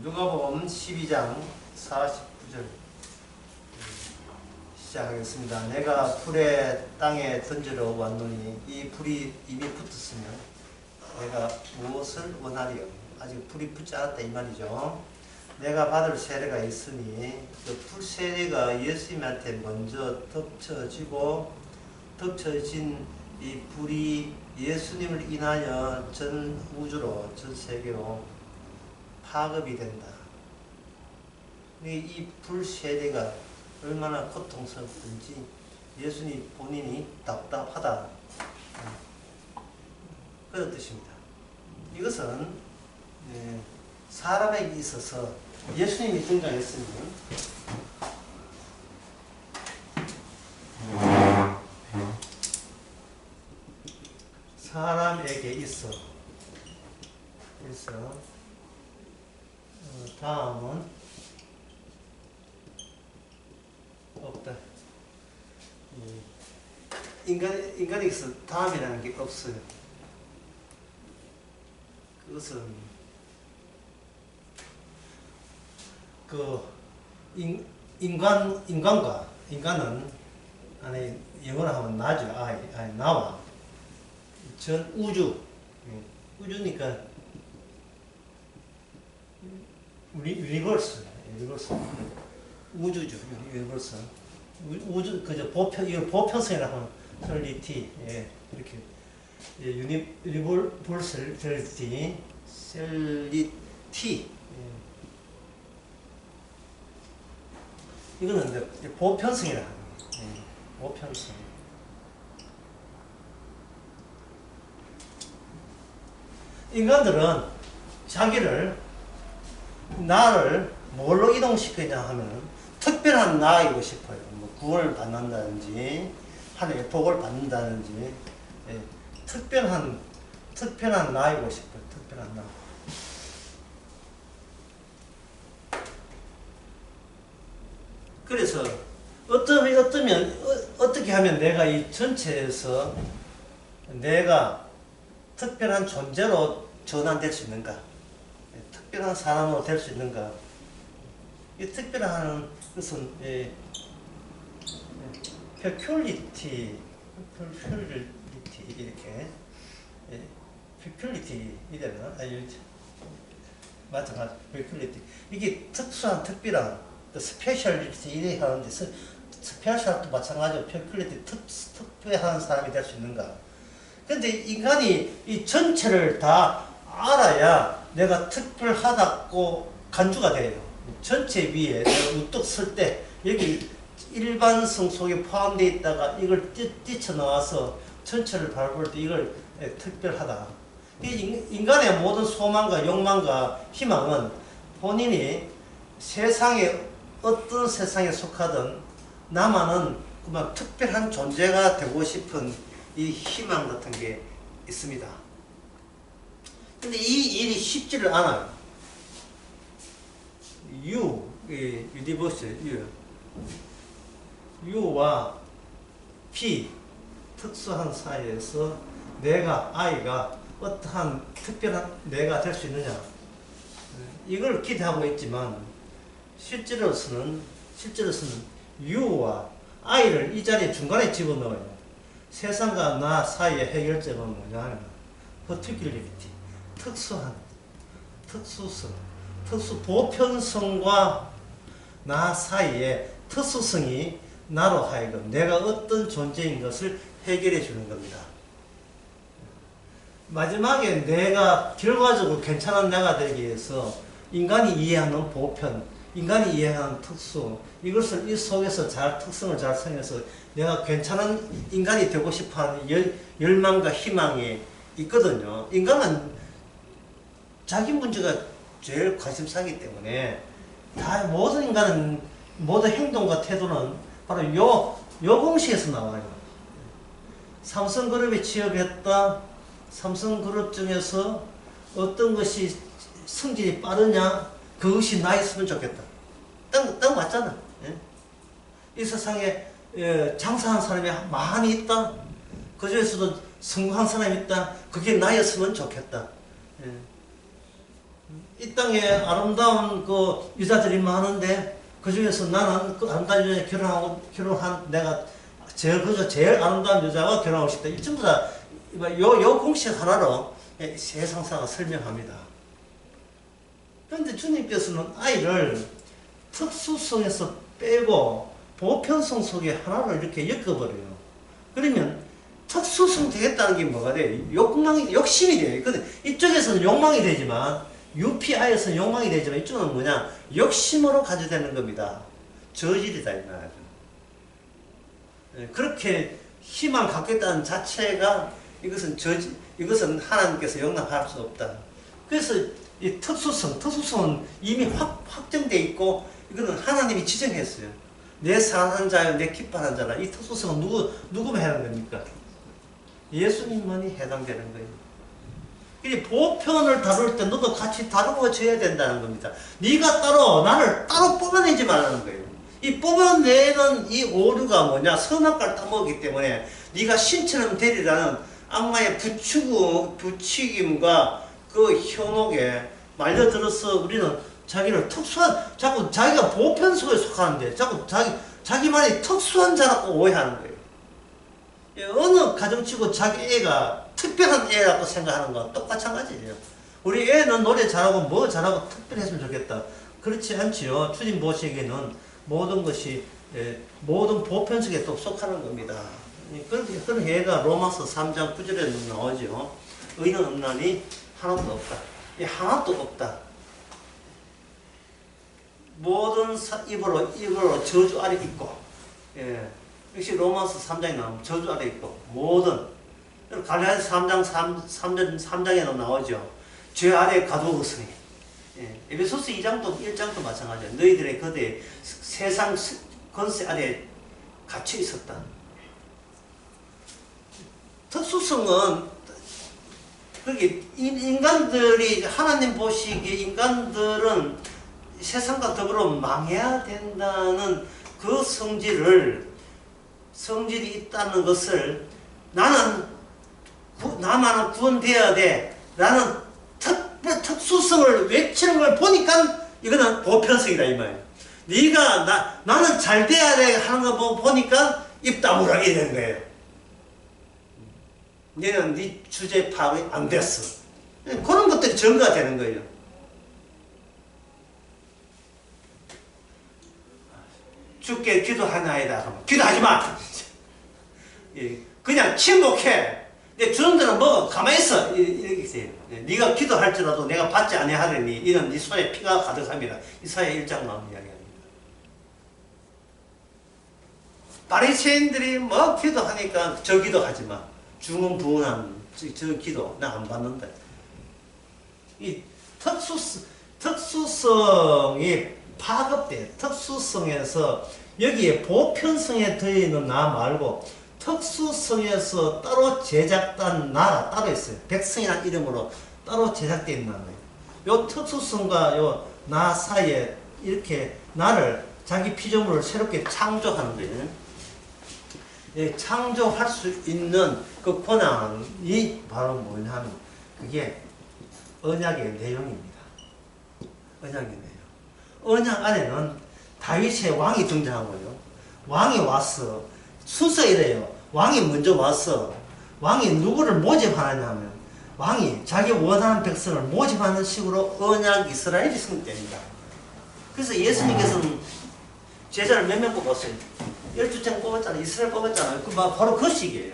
누가복음 12장 49절 시작하겠습니다. 내가 불에 땅에 던지러 왔노니 이 불이 이미 붙었으면 내가 무엇을 원하리요? 아직 불이 붙지 않았다 이 말이죠. 내가 받을 세례가 있으니 그 불 세례가 예수님한테 먼저 덮쳐진 이 불이 예수님을 인하여 전 우주로 전 세계로 파급이 된다. 이 불 세례가 얼마나 고통스럽든지 예수님 본인이 답답하다. 그런 뜻입니다. 이것은 사람에게 있어서 예수님이 등장했으니 사람에게 있어. 그래서 다음은 없다. 인간에 있어 다음이라는 게 없어요. 그것은 인간은 아니 영어로 하면 나죠. 아니 나와 전 우주니까 유니버스 우주죠. 유니버스 우주 그저 이걸 보편성이라고 하면 셀리티 이렇게 유니버설 셀리티 이거는 이제 보편성이라 하는 거예요. 보편성. 인간들은 나를 뭘로 이동시키냐 하면 특별한 나이고 싶어요. 뭐 구원을 받는다든지 하나님의 복을 받는다든지 특별한 나이고 싶어요. 특별한 나. 그래서 어떻게 하면 내가 이 전체에서 내가 특별한 존재로 전환될 수 있는가? 특별한 사람으로 될 수 있는가? 이 특별한 것은 peculiarity 이렇게 peculiarity 이래나? 맞아 peculiarity 이게 특수한 특별한 스페셜리티 이래 하는데 스페셜도 마찬가지로 peculiarity 특별한 사람이 될 수 있는가? 근데 인간이 이 전체를 다 알아야 내가 특별하다고 간주가 돼요. 전체 위에 내가 우뚝 설 때 여기 일반성 속에 포함되어 있다가 이걸 뛰쳐나와서 전체를 바라볼 때 이걸 특별하다. 인간의 모든 소망과 욕망과 희망은 본인이 어떤 세상에 속하든 나만은 그만 특별한 존재가 되고 싶은 이 희망 같은 게 있습니다. 근데 이 일이 쉽지를 않아요. U와 P 특수한 사이에서 아이가 어떠한 특별한 내가 될 수 있느냐 이걸 기대하고 있지만 실제로서는 U와 I를 이 자리에 중간에 집어넣어요. 세상과 나 사이의 해결점은 뭐냐 하면 particularity 보편성과 나 사이의 특수성이 나로 하여금 내가 어떤 존재인 것을 해결해 주는 겁니다. 마지막에 내가 결과적으로 괜찮은 내가 되기 위해서 인간이 이해하는 보편, 인간이 이해하는 특수, 이것을 이 속에서 특성을 잘 성해서 내가 괜찮은 인간이 되고 싶어하는 열망과 희망이 있거든요. 인간은 자기 문제가 제일 관심사이기 때문에 모든 인간은 모든 행동과 태도는 바로 요 공식에서 나와요. 삼성그룹에 취업했다. 삼성그룹 중에서 어떤 것이 성질이 빠르냐? 그것이 나였으면 좋겠다. 딱 맞잖아. 이 세상에 장사한 사람이 많이 있다. 그 중에서도 성공한 사람이 있다. 그게 나였으면 좋겠다. 이 땅에 아름다운 그 여자들이 많은데 그 중에서 나는 그 아름다운 여자에 결혼한 내가 제일 아름다운 여자와 결혼하고 싶다. 이 전부 다 요 공식 하나로 세상사가 설명합니다. 그런데 주님께서는 아이를 특수성에서 빼고 보편성 속에 하나로 이렇게 엮어버려요. 그러면 특수성 되겠다는 게 뭐가 돼? 욕심이 돼. 근데 이쪽에서는 욕망이 되지만, UPI에서는 욕망이 되지만, 이쪽은 뭐냐? 욕심으로 가져되는 겁니다. 저질이다, 이 말이죠. 그렇게 희망 갖겠다는 자체가, 이것은 하나님께서 용납할 수 없다. 그래서 이 특수성은 이미 확정돼 있고, 이거는 하나님이 지정했어요. 내 사랑하는 자요, 내 기뻐하는 자라. 이 특수성은 누구만 해야 하는 겁니까? 예수님만이 해당되는 거예요. 이 보편을 다룰 때 너도 같이 다루어져야 된다는 겁니다. 네가 나를 따로 뽑아내지 말라는 거예요. 이 뽑아내는 이 오류가 뭐냐? 선악과를 따먹기 때문에 네가 신처럼 되리라는 악마의 부추김과 그 현혹에 말려들어서 우리는 자기를 자꾸 자기가 보편 속에 속하는데 자꾸 자기만이 특수한 자라고 오해하는 거예요. 어느 가정치고 자기 애가 특별한 애라고 생각하는 건 똑같이 마찬가지예요. 우리 애는 노래 잘하고 뭐 잘하고 특별했으면 좋겠다. 그렇지 않지요. 주님 보시기에는 모든 것이 모든 보편 속에 또 속하는 겁니다. 그런 애가 로마서 3장 9절에 나오죠. 의는 없나니 하나도 없다. 하나도 없다. 모든 입으로 저주 아래 있고, 역시 로마서 3장에 나오면 저주 아래 있고, 모든, 갈라디아서 3장에도 나오죠. 죄 아래 가두었으니. 에베소서 1장도 마찬가지야. 너희들의 거대 세상 권세 아래 갇혀 있었다. 특수성은, 그게 인간들이, 하나님 보시기에 인간들은 세상과 더불어 망해야 된다는 그 성질이 있다는 것을 나만은 구원되어야 돼. 라는 특수성을 외치는 걸 보니까 이거는 보편성이다, 이 말이에요. 네가 나는 잘 돼야 돼 하는 거 보니까 입 다물게 되는 거예요. 얘는 네 주제 파악이 안 됐어. 그런 것들이 증거가 되는 거예요. 주께 기도하나이다 하면 기도하지 마. 그냥 침묵해. 내 주는들은 뭐 가만히 있어. 이렇게 있어요. 네가 기도할지라도 내가 받지 아니하리니 이는 네 손에 피가 가득함이라. 이사야 1장 나오는 이야기입니다. 바리새인들이 뭐 기도하니까 저 기도하지 마. 중언부언한 저 기도 나 안 받는다. 이 특수성이 파급돼. 특수성에서 여기에 보편성에 더있는 나 말고 특수성에서 따로 제작된 나라 따로 있어요. 백성이라는 이름으로 따로 제작되어 있는 나라예요. 요 특수성과 요 나 사이에 이렇게 나를 자기 피조물을 새롭게 창조하는 거예요. 창조할 수 있는 그 권한이 바로 뭐냐면 그게 언약의 내용입니다. 언약의 내용. 언약 안에는 다윗의 왕이 등장하고요. 왕이 왔어. 순서 이래요. 왕이 먼저 왔어. 왕이 누구를 모집하느냐 하면 왕이 자기 원하는 백성을 모집하는 식으로 언약 이스라엘이 성립됩니다. 그래서 예수님께서는 제자를 몇 명 뽑았어요? 12장 뽑았잖아요. 이스라엘 뽑았잖아요. 바로 그 시기예요.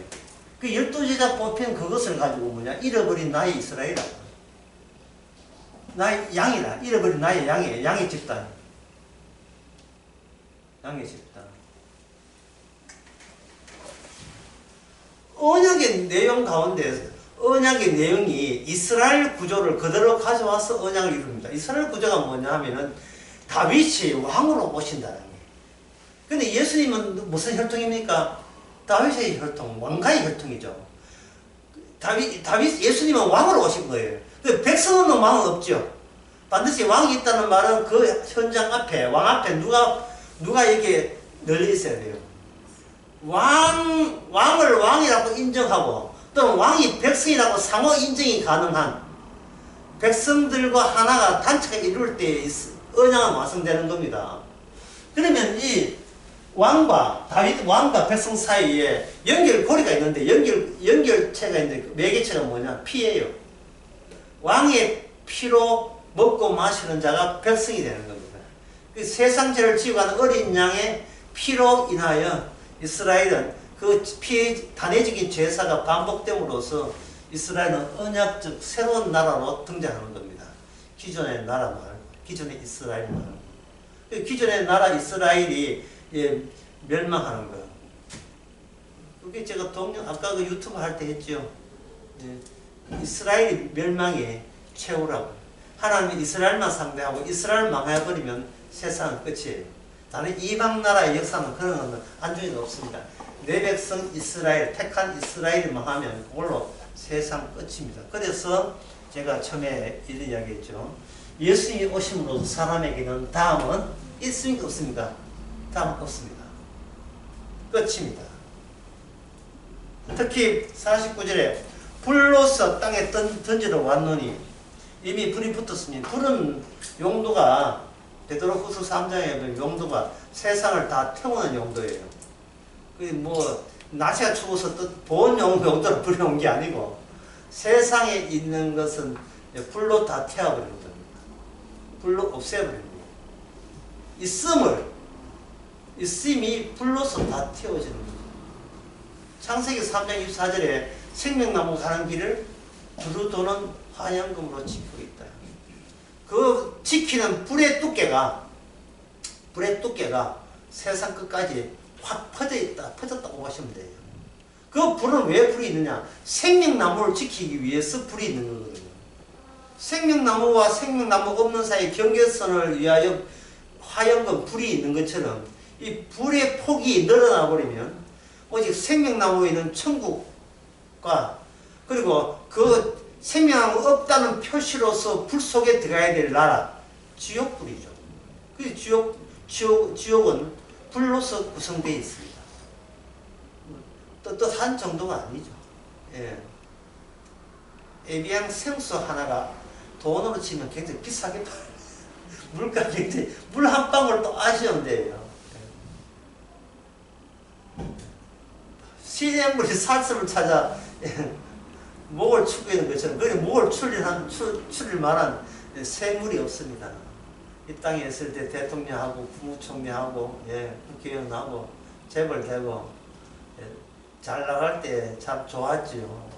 그 12제자 뽑힌 그것을 가지고 뭐냐? 잃어버린 나의 이스라엘이라. 나의 양이라. 잃어버린 나의 양이에요. 양의 집단. 양의 집단. 언약의 내용 가운데 언약의 내용이 이스라엘 구조를 그대로 가져와서 언약을 이룹니다. 이스라엘 구조가 뭐냐 하면은 다윗이 왕으로 오신다는 거예요. 근데 예수님은 무슨 혈통입니까? 다윗의 혈통, 왕가의 혈통이죠. 예수님은 왕으로 오신 거예요. 근데 백성은 왕은 없죠. 반드시 왕이 있다는 말은 그 현장 앞에, 왕 앞에 누가 이렇게 널려 있어야 돼요. 왕을 왕이라고 인정하고, 또는 왕이 백성이라고 상호 인정이 가능한, 백성들과 하나가 단체가 이룰 때 언약은 완성되는 겁니다. 그러면 이 왕과 다윗 왕과 백성 사이에 연결고리가 있는데 연결체가 있는데 그 매개체가 뭐냐? 피예요. 왕의 피로 먹고 마시는 자가 백성이 되는 겁니다. 그 세상 죄를 지고 가는 어린 양의 피로 인하여 이스라엘은 그 피의 단회적인 제사가 반복됨으로써 이스라엘은 언약적 새로운 나라로 등장하는 겁니다. 기존의 나라 말고, 기존의 이스라엘 말고. 기존의 나라 이스라엘이 멸망하는 거. 그게 제가 아까 그 유튜브 할 때 했죠. 이스라엘이 멸망의 최후라고. 하나님이 이스라엘만 상대하고 이스라엘 망해버리면 세상은 끝이에요. 다른 이방 나라의 역사는 그런 건 안중에도 없습니다. 내 백성 이스라엘, 택한 이스라엘이 망하면 그걸로 세상 끝입니다. 그래서 제가 처음에 이런 이야기 했죠. 예수님이 오심으로써 사람에게는 다음은 있습니까? 없습니까? 다음은 없습니다. 끝입니다. 특히 49절에 불로서 땅에 던지러 왔노니 이미 불이 붙었으니 불은 용도가 베드로후서 3장에 보면 용도가 세상을 다 태우는 용도예요. 뭐 날씨가 추워서 보온 용도로 불이 온 게 아니고 세상에 있는 것은 불로 다 태워버리는 겁니다. 불로 없애버리는 거예요. 있음이 불로서 다 태워지는 거예요. 창세기 3장 24절에 생명나무 가는 길을 두루 도는 화양금으로 지키고 있다. 그 지키는 불의 두께가 세상 끝까지 확 퍼졌다고 보시면 돼요. 그 불은 왜 불이 있느냐? 생명나무를 지키기 위해서 불이 있는 거거든요. 생명나무와 생명나무 없는 사이 경계선을 위하여 화양금 불이 있는 것처럼 이 불의 폭이 늘어나 버리면 오직 생명나무에 있는 천국과 그리고 그 생명나무 없다는 표시로서 불 속에 들어가야 될 나라 지옥불이죠. 그 지옥은 불로서 구성되어 있습니다. 떳떳한 정도가 아니죠. 예. 에비앙 생수 하나가 돈으로 치면 굉장히 비싸게 팔아요. 물가 굉장히 물 한 방울 또 아쉬운 데예요. 시냇물이 살점을 찾아 목을 축이는 것처럼 그래 목을 출릴 만한 새물이 없습니다. 이 땅에 있을 때 대통령하고 국무총리하고 국회의원하고 재벌되고 잘 나갈 때 참 좋았지요.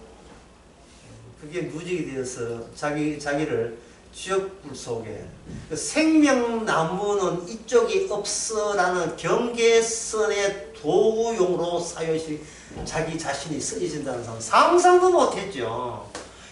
그게 누적이 되어서 자기를 지옥불 속에 생명나무는 이쪽이 없어라는 경계선의 도구용으로 사용시 자기 자신이 쓰여진다는 사람 상상도 못했죠.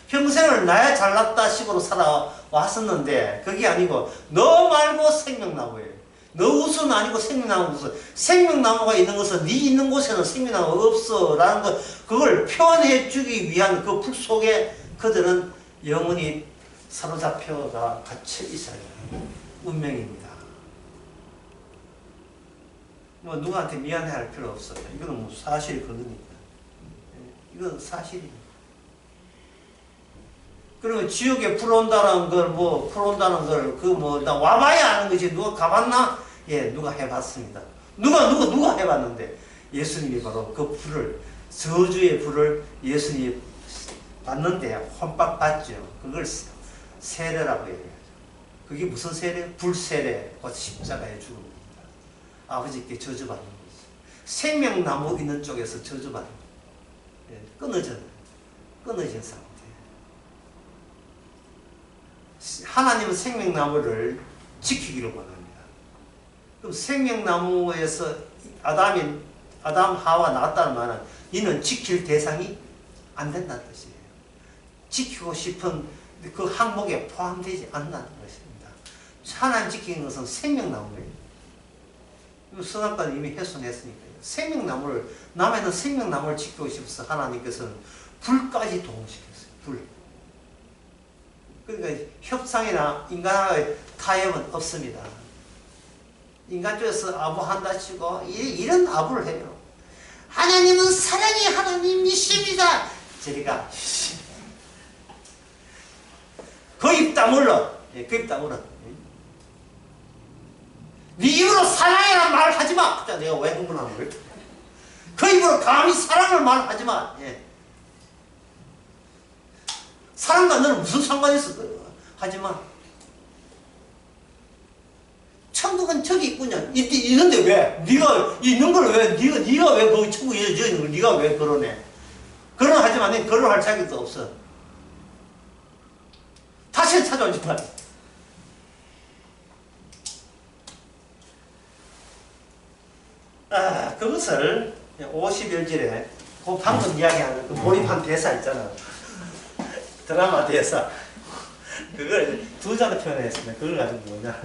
평생을 나야 잘났다 식으로 살아왔었는데 그게 아니고 너 말고 생명나무예요. 너 우수는 아니고 생명나무 우수. 생명나무가 있는 것은 네 있는 곳에는 생명나무가 없어 라는 것 그걸 표현해 주기 위한 그 불 속에 그들은 영원히 사로잡혀가 갇혀 있어요. 운명입니다. 뭐 누구한테 미안해 할 필요 없어요. 이거는 뭐 사실이거든요. 이건 사실이에요. 그러면 지옥에 풀어온다는 걸, 나 와봐야 아는 거지. 누가 가봤나? 예, 누가 해봤습니다. 누가 해봤는데, 예수님이 바로 그 불을, 저주의 불을 예수님이 받는데, 혼밥 받죠. 그걸 세례라고 얘기하죠. 그게 무슨 세례? 불세례, 십자가의 죽음입니다. 아버지께 저주받는 거죠. 생명나무 있는 쪽에서 저주받는 거예요. 끊어진 상태. 하나님은 생명나무를 지키기를 원합니다. 그럼 생명나무에서 아담 하와 나왔다는 말은 이는 지킬 대상이 안 된다는 뜻이에요. 지키고 싶은 그 항목에 포함되지 않는다는 것입니다. 하나님 지키는 것은 생명나무예요. 선악과는 이미 훼손했으니까요. 남에는 생명나무를 지키고 싶어서 하나님께서는 불까지 동원시켰어요. 불. 그러니까 협상이나 인간과의 타협은 없습니다. 인간 쪽에서 아부한다 치고 이런 아부를 해요. 하나님은 사랑의 하나님이십니다. 저리가 그 입 다물어. 예, 그 입 다물어. 네 입으로 사랑이라는 말을 하지 마. 자, 내가 왜 흥분하는 거야? 그 입으로 감히 사랑을 말하지 마. 예. 사랑과 너는 무슨 상관이 있어? 하지 마. 천국은 저기 있군요. 있는데 왜? 네가 있는 걸 왜? 네가 왜 거기 천국에 있는 걸 네가 왜 거론해? 거론하지만 내 거론할 자격도 없어. 다시 찾아오지 마. 그것을 51절에 그 방금 이야기하는 그 몰입한 대사 있잖아. 드라마 대사. 그걸 두 자로 표현했습니다. 그걸 가지고 뭐냐.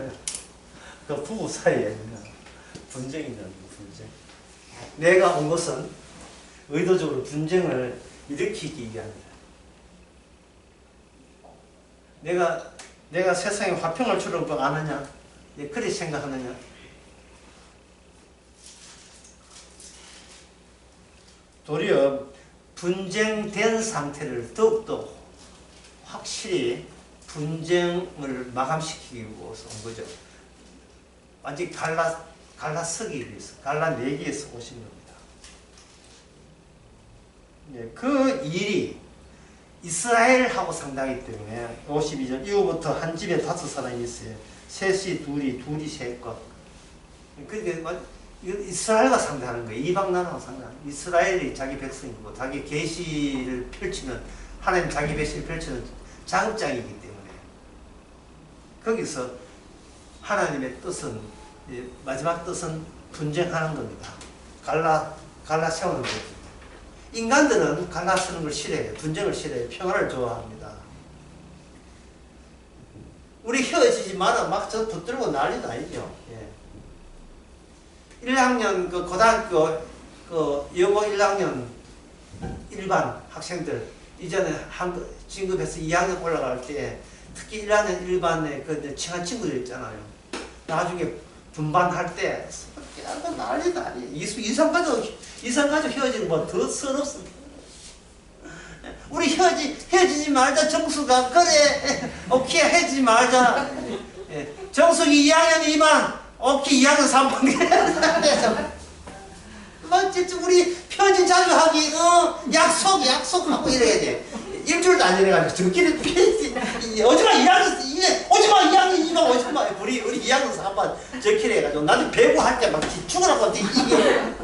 그 부부 사이에 분쟁이 있는 분쟁. 내가 온 것은 의도적으로 분쟁을 일으키기 위함이다. 내가 세상에 화평을 주려고 뭐 아느냐? 그리 생각하느냐? 도리어 분쟁된 상태를 더욱더 확실히 분쟁을 마감시키기 위해서 온 거죠. 완전히 갈라서기 위해서, 갈라내기 위해서 오신 겁니다. 예, 그 일이 이스라엘하고 상당하기 때문에 52절 이후부터 한 집에 5사람이 있어요. 셋이 둘이 셋과. 그러니까 이스라엘과 상대하는 거예요. 이방 나라와 상대하는 거예요. 이스라엘이 자기 백성이고 자기 계시를 펼치는, 하나님 자기 계시를 펼치는 작업장이기 때문에 거기서 하나님의 뜻은, 마지막 뜻은 분쟁하는 겁니다. 갈라 세우는 겁니다. 인간들은 갈라 쓰는 걸 싫어해요. 분쟁을 싫어해요. 평화를 좋아합니다. 우리 헤어지지 마라 막 저 붙들고 난리도 아니죠. 예. 1학년 그 고등학교 그 영어 1학년 일반 학생들 이전에 진급해서 2학년 올라갈 때 특히 1학년 일반에 그 친한 친구들 있잖아요. 나중에 분반할 때 난리. 이상 가지고 헤어지는 건 더 서럽습니다. 우리 헤어지지 말자. 정수가 그래. 오케이 헤어지지 말자. 정수기 2학년 2반 오케이 2학년 3반 우리 편지 자주 하기 약속하고 이래야 돼. 일주일도 안 지내가지고 저끼리 오지마 2학년 오지마 2학년 2반 오지마. 우리 2학년 3반 저끼리 해가지고 나도 배구할 때 막 죽으라고 이게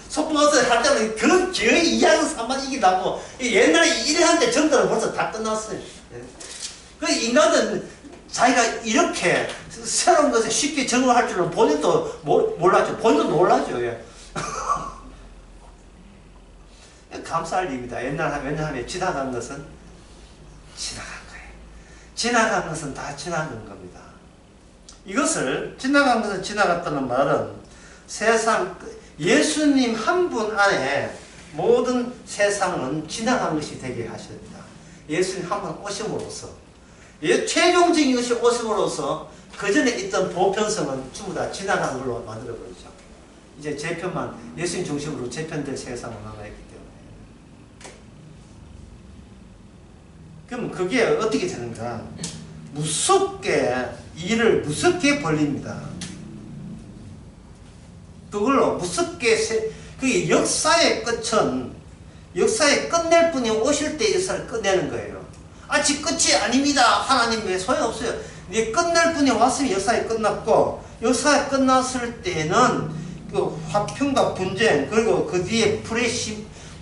소풍어서 할 때는 그 거의 2학년 3반 이기다고. 옛날에 1회 때 정도는 벌써 다 끝났어요. 그 인간은 자기가 이렇게 새로운 것에 쉽게 적응할 줄은 본인도 몰랐죠. 본인도 놀라죠. 예. 감사할 일입니다. 왜냐하면 지나간 것은 지나간 거예요. 지나간 것은 다 지나간 겁니다. 이것을 지나간 것은 지나갔다는 말은 세상 예수님 한 분 안에 모든 세상은 지나간 것이 되게 하십니다. 예수님 한 분 오심으로써 최종적인 것이 오심으로써 그 전에 있던 보편성은 전부 다 지나간 걸로 만들어버리죠. 이제 재편만 예수님 중심으로 재편될 세상은 남아있기 때문에. 그럼 그게 어떻게 되는가? 일을 무섭게 벌립니다. 그걸로 무섭게 그게 역사의 끝은 역사의 끝낼 분이 오실 때 역사를 끝내는 거예요. 아직 끝이 아닙니다. 하나님의 소용없어요. 이제 끝낼 분이 왔으면 역사가 끝났고, 역사가 끝났을 때는 그 화평과 분쟁, 그리고 그 뒤에 불의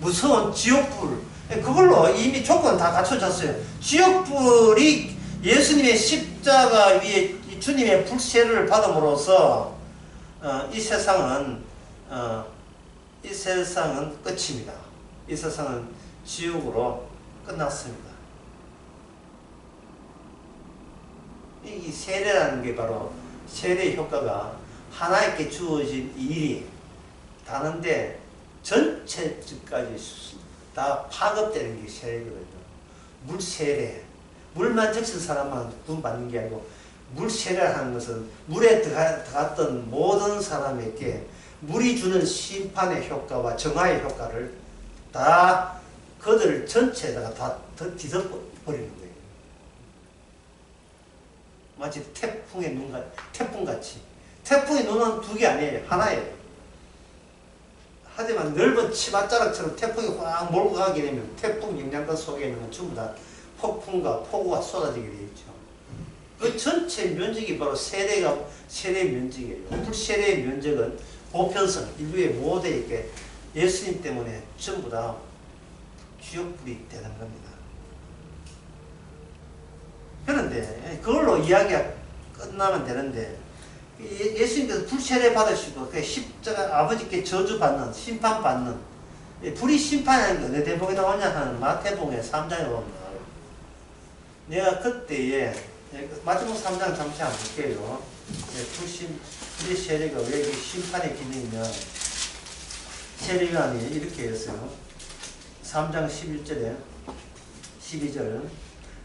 무서운 지옥불, 그걸로 이미 조건 다 갖춰졌어요. 지옥불이 예수님의 십자가 위에 주님의 불세를 받음으로써 이 세상은 끝입니다. 이 세상은 지옥으로 끝났습니다. 이 세례라는 게 바로 세례의 효과가 하나님께 주어진 일이 다른데 전체까지 다 파급되는 게 세례거든요. 물세례, 물만 적신 사람만 구원받는 게 아니고 물세례를 하는 것은 물에 들어갔던 모든 사람에게 물이 주는 심판의 효과와 정화의 효과를 다 그들 전체에다가 다 뒤덮어버리는 거예요. 마치 태풍같이. 태풍의 눈은 두 개 아니에요. 하나예요. 하지만 넓은 치맛자락처럼 태풍이 확 몰고 가게 되면 태풍 영향권 속에 있는 건 전부 다 폭풍과 폭우가 쏟아지게 되어 있죠. 그 전체 면적이 바로 세례의 면적이에요. 불세례의 면적은 보편성, 인류의 모두에게 예수님 때문에 전부 다 주역불이 되는 겁니다. 그런데 그걸로 이야기가 끝나면 되는데 예수님께서 불세례 받으시고 그 십자가 아버지께 저주받는 심판받는 불이 심판이라는 게 어느 대목에 나오냐 하는 마태복음 3장에 보면 나와요. 내가 그때에 마태복음 3장 잠시 한번 볼게요. 불의 세례가 왜 심판의 기능이냐. 세례요한이 이렇게 했어요. 3장 11절에 12절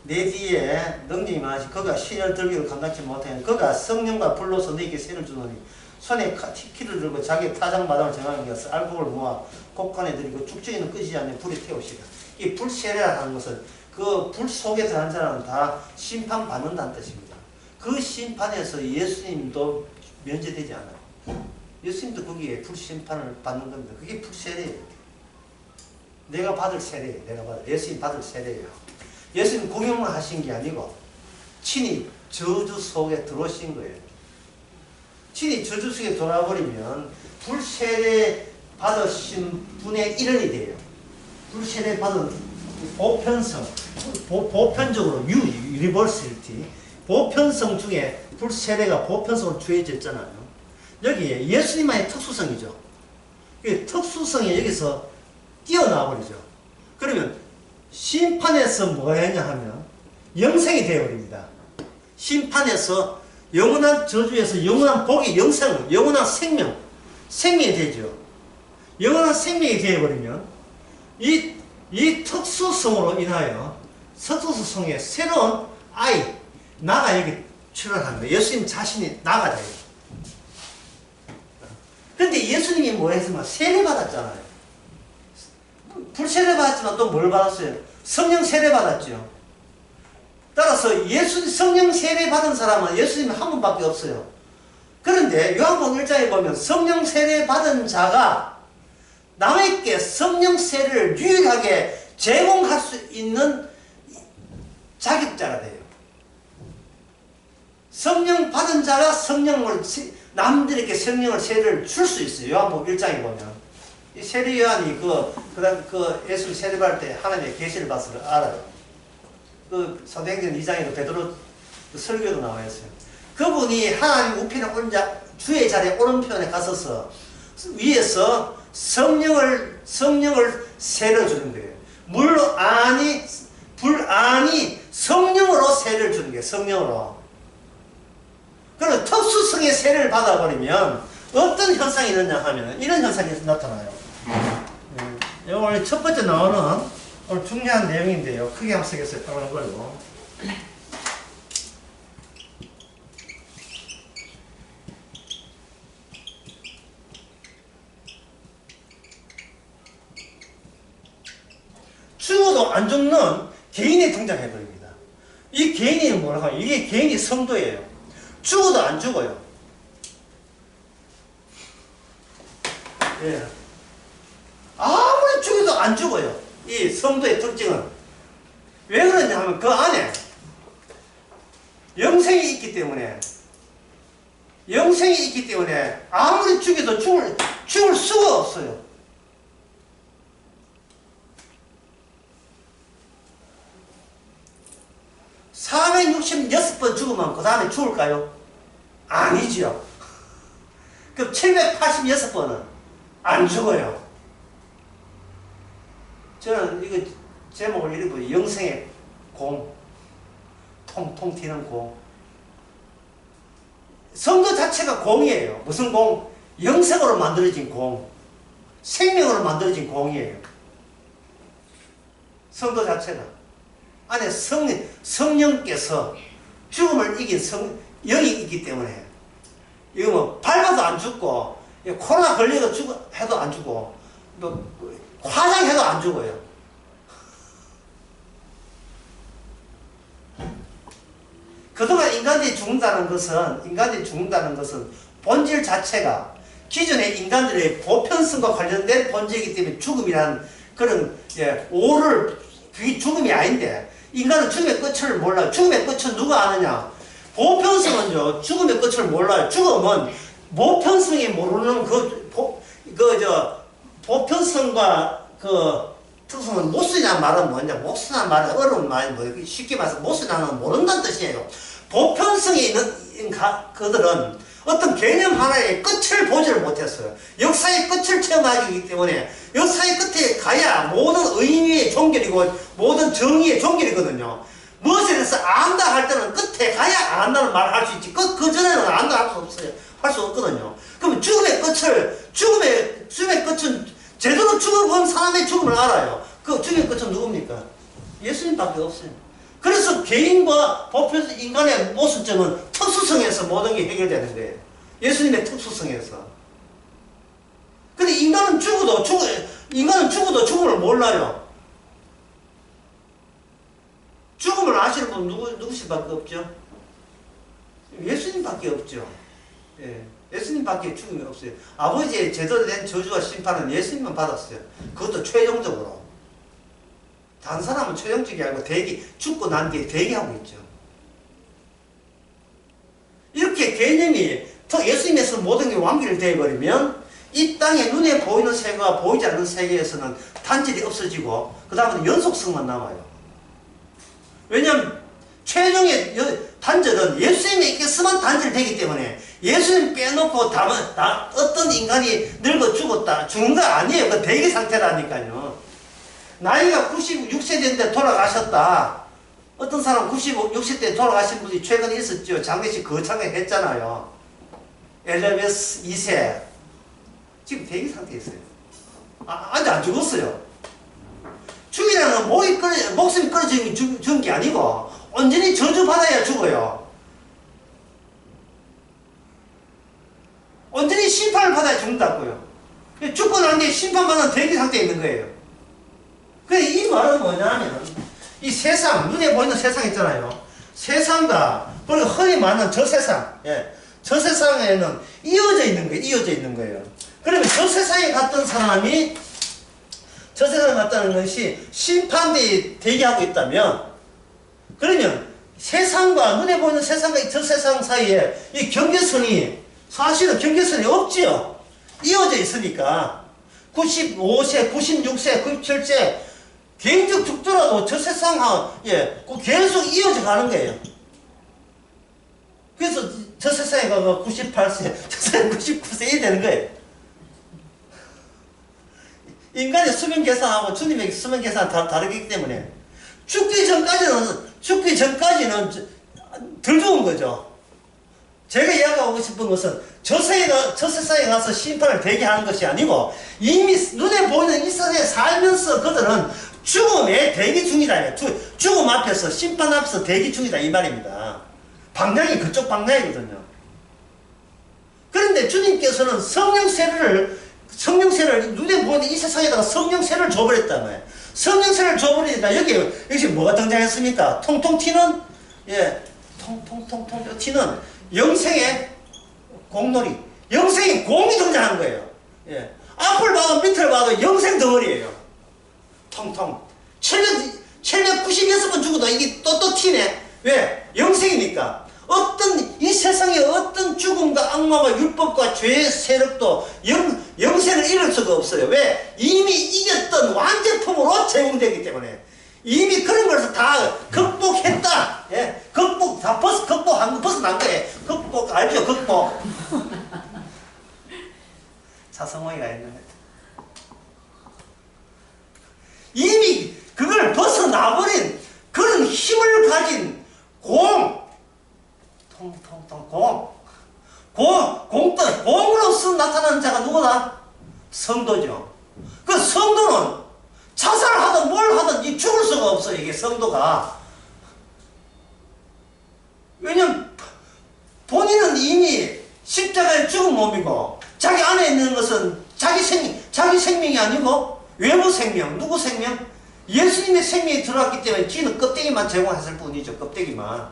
내 뒤에 능력이 많으시 그가 신을 들기를 감당치 못하니 그가 성령과 불로서 너에게 세를 주노니 손에 키를 들고 자기 타작마당을 정하는 것을 알곡을 모아 곡간에 들이고 쭉정이는 끄지 않는 불이 태우시라. 이 불세례라는 것은 그 불 속에 들어간 사람은 다 심판받는다는 뜻입니다. 그 심판에서 예수님도 면제되지 않아요. 예수님도 거기에 불심판을 받는 겁니다. 그게 불세례예요. 내가 받을 세례예요. 예수님 받을 세례예요. 예수님 공용만 하신 게 아니고 친히 저주 속에 들어오신 거예요. 친히 저주 속에 돌아버리면 불세례 받으신 분의 일원이 돼요. 불세례 받은 보편성, 보편적으로 유니버설티, 보편성 중에 불세례가 보편성으로 주어져 있잖아요. 여기에 예수님만의 특수성이죠. 특수성이 여기서 뛰어나와 버리죠. 그러면 심판에서 뭐가 되냐 하면 영생이 되어버립니다. 심판에서 영원한 저주에서 영원한 복이 영원한 생명이 되죠. 영원한 생명이 되어버리면 이 특수성으로 인하여 특수성에 새로운 나가 여기 출현한 거예요. 예수님 자신이 나가 돼요. 그런데 예수님이 뭐 했으면 세례 받았잖아요. 불세례 받았지만 또 뭘 받았어요? 성령 세례 받았죠. 따라서 성령 세례 받은 사람은 예수님이 한 분밖에 없어요. 그런데 요한복음 1장에 보면 성령 세례 받은 자가 남에게 성령 세례를 유일하게 제공할 수 있는 자격자가 돼요. 성령 받은 자가 남들에게 성령을 세례를 줄 수 있어요. 요한복음 1장에 보면. 이 세례 요한이 예수 세례 받을 때 하나님의 계시를 봐서 알아요. 사도행전 2장에도 베드로 설교도 나와 있어요. 그분이 하나님 우편에 주의 자리에 오른편에 가서서 위에서 성령을 세례 주는 거예요. 불안이 성령으로 세례를 주는 거예요. 성령으로. 그럼 특수성의 세례를 받아버리면 어떤 현상이 있느냐 하면 이런 현상이 나타나요. 오늘 첫 번째 나오는 오늘 중요한 내용인데요. 크게 한번 쓰겠어요. 따라한 걸로. 죽어도 안 죽는 개인이 등장해버립니다. 이 개인이 뭐라고 하면 이게 개인이 성도예요. 죽어도 안 죽어요. 예. 아무리 죽어도 안 죽어요. 이 성도의 특징은. 왜 그러냐 하면 그 안에 영생이 있기 때문에 아무리 죽여도 죽을 수가 없어요. (466번) 죽으면 그 다음에 죽을까요? 아니죠. 그럼 786번은 안 죽어요. 저는 이거 제목을 이렇게 보여요. 영생의 공. 통통 튀는 공. 성도 자체가 공이에요. 무슨 공? 영생으로 만들어진 공. 생명으로 만들어진 공이에요. 성도 자체가. 안에 성령께서 죽음을 이긴 영이 있기 때문에 이거 뭐 밟아도 안 죽고 코로나 걸려도 해도 안 죽고 뭐 화장해도 안 죽어요. 그동안 인간들이 죽는다는 것은 본질 자체가 기존의 인간들의 보편성과 관련된 본질이기 때문에 죽음이라는 그런, 예, 그게 죽음이 아닌데, 인간은 죽음의 끝을 몰라요. 죽음의 끝은 누가 아느냐? 보편성은요, 죽음의 끝을 몰라요. 죽음은 보편성이 모르는 보편성과 특성은 못 쓰냐는 말은 뭐냐? 못 쓰냐는 말은 어려운 말이 뭐예요? 쉽게 말해서 못 쓰냐는 모른다는 뜻이에요. 보편성이 있는 그들은 어떤 개념 하나의 끝을 보지를 못했어요. 역사의 끝을 체험하기 때문에 역사의 끝에 가야 모든 의미의 종결이고 모든 정의의 종결이거든요. 무엇에 대해서 안다 할 때는 끝에 가야 안다는 말을 할 수 있지. 그 전에는 안다 할 수 없어요. 할 수 없거든요. 그럼 죽음의 끝은 제대로 죽어본 사람의 죽음을 알아요. 그 죽음의 끝은 누굽니까? 예수님밖에 없어요. 그래서 개인과 보편 인간의 모순점은 특수성에서 모든 게 해결되는 거예요. 예수님의 특수성에서. 근데 인간은 죽어도 죽음을 몰라요. 죽음을 아시는 분 누구실밖에 없죠? 예수님밖에 없죠. 예. 예수님밖에 죽음이 없어요. 아버지의 제대로 된 저주와 심판은 예수님만 받았어요. 그것도 최종적으로. 다른 사람은 최종적이 아니고 죽고 난 뒤에 대기하고 있죠. 이렇게 개념이 예수님에서 모든 게 완결되어 버리면 이 땅에 눈에 보이는 세계와 보이지 않는 세계에서는 단절이 없어지고 그 다음에 연속성만 남아요. 왜냐하면 최종의 단절은 예수님에 있겠으면 단절되기 때문에 예수님 빼놓고 어떤 인간이 늙어 죽는 거 아니에요. 그 대기 상태라니까요. 나이가 96세 됐는데 돌아가셨다. 어떤 사람 96세 때 돌아가신 분이 최근에 있었죠. 장례식 거창하게 했잖아요. 엘리자베스 2세. 지금 대기 상태에 있어요. 아직 안 죽었어요. 죽이라는 목숨이 끊어지는 게 죽은 게 아니고 온전히 저주받아야 죽어요. 온전히 심판을 받아야 죽는다고요. 죽고 난 뒤에 심판받는 대기 상태에 있는 거예요. 그래, 이 말은 뭐냐면 이 세상, 눈에 보이는 세상 있잖아요. 세상과 그리고 흔히 말하는 저 세상, 예, 저 세상에는 이어져 있는 거예요. 그러면 저 세상에 갔던 사람이 저 세상에 갔다는 것이 심판대에 대기하고 있다면, 그러면 세상과 눈에 보이는 세상과 저 세상 사이에 이 사실은 경계선이 없지요. 이어져 있으니까 95세, 96세, 97세 개인적 죽더라도 저 세상 계속 이어져 가는 거예요. 그래서 저 세상에 가서 98세, 저 세상에 99세 되는 거예요. 인간의 수명 계산하고 주님의 수명 계산은 다르기 때문에 죽기 전까지는 덜 좋은 거죠. 제가 이야기하고 싶은 것은 저 세상에 가서 심판을 대기하는 것이 아니고 이미 눈에 보이는 이 세상에 살면서 그들은 죽음에 대기 중이다. 죽음 앞에서, 심판 앞에서 대기 중이다 이 말입니다. 방향이 그쪽 방향이거든요. 그런데 주님께서는 성령세를 눈에 보이는 이 세상에다가 성령세를 줘버렸단 말이에요. 성령세를 줘버리니까 여기 뭐가 등장했습니까? 통통 튀는, 통통 튀는 영생의 공놀이, 영생의 공이 등장한 거예요. 예. 앞을 봐도 밑을 봐도 영생 덩어리예요. 통통. 796번 죽어도 이게 또 튀네. 왜? 영생이니까. 이 세상에 어떤 죽음과 악마와 율법과 죄의 세력도 영생을 잃을 수가 없어요. 왜? 이미 이겼던 완제품으로 제공되기 때문에. 이미 그런 것을 다 극복했다. 예. 극복한 거 벗어난 거예요. 알죠? 극복. 자성호이가 있는 거예요. 이미 그걸 벗어나버린 그런 힘을 가진 공으로서 나타나는 자가 누구다? 성도죠. 그 성도는 자살하든 뭘 하든 죽을 수가 없어요. 이게 성도가. 왜냐면 본인은 이미 십자가에 죽은 몸이고 자기 안에 있는 것은 자기 생명이 아니고 외부 생명, 누구 생명? 예수님의 생명이 들어왔기 때문에 지는 껍데기만 제공했을 뿐이죠. 껍데기만.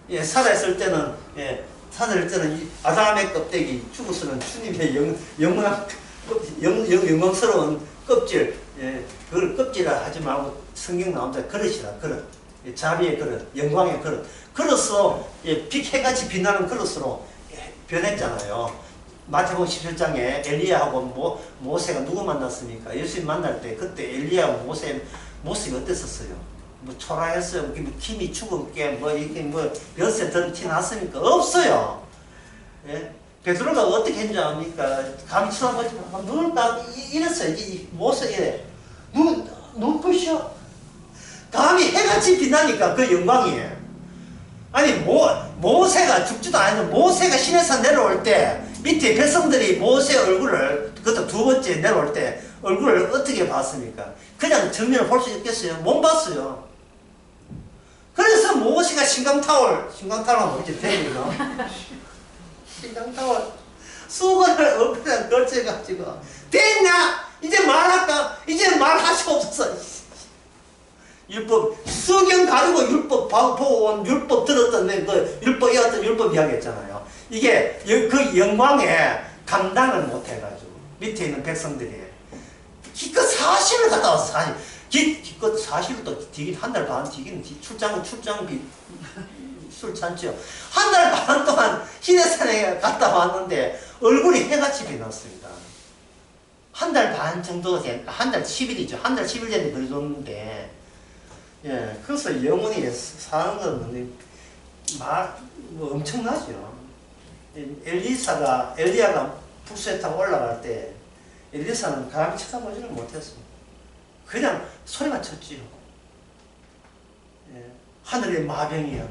예, 살아있을 때는, 예, 살아있을 때는 이 아담의 껍데기, 죽어서는 주님의 영광스러운 껍질, 예, 그걸 껍질이라 하지 말고 성경 나옵니다. 그릇이라, 그릇. 예, 자비의 그릇, 영광의 그릇. 그릇으로, 예, 해같이 빛나는 그릇으로 변했잖아요. 마태복음 17장에 엘리야하고 모세가 누구 만났습니까? 예수님 만날 때 그때 엘리야하고 모습이 어땠었어요? 뭐 초라했어요? 뭐 힘이 죽은 게 이렇게 벼슬에 든 티 났습니까? 없어요. 예? 베드로가 어떻게 했는지 압니까? 감히 쳐다보지 마. 눈을 딱 이랬어요. 모습 이래. 눈 부셔. 감히 해같이 빛나니까 그 영광이에요. 아니 모세가 죽지도 않았는데 모세가 시내산 내려올 때 밑에 백성들이 모세 얼굴을 그것도 두 번째 내려올 때 얼굴을 어떻게 봤습니까? 그냥 정면을 볼 수 있겠어요? 못 봤어요. 그래서 모세가 신강타월 모르지 대리가 신강타월 수건을 얼굴에 걸쳐가지고 됐냐? 이제 말할까? 이제 말하시옵소서. 율법, 성경 가지고 율법 보고 온 율법 들었던 그 율법 이었던 율법 이야기 했잖아요. 이게 그 영광에 감당을 못 해가지고 밑에 있는 백성들이 기껏 사실을 갔다 와서 기껏 사실을 또 뒤긴 한 달 반 뒤긴 출장비 술잔치요. 한 달 반 동안 시내산에 갔다 왔는데 얼굴이 해같이 빛났습니다. 한 달 반 정도 한 달 10일이죠. 한 달 10일 전에 그려줬는데 예, 그래서 영원히 사는 건 엄청나죠. 엘리야가 북수에 타고 올라갈 때 엘리사는 감히 쳐다보지를 못했습니다. 그냥 소리만 쳤지요. 예, 하늘의 마병이야.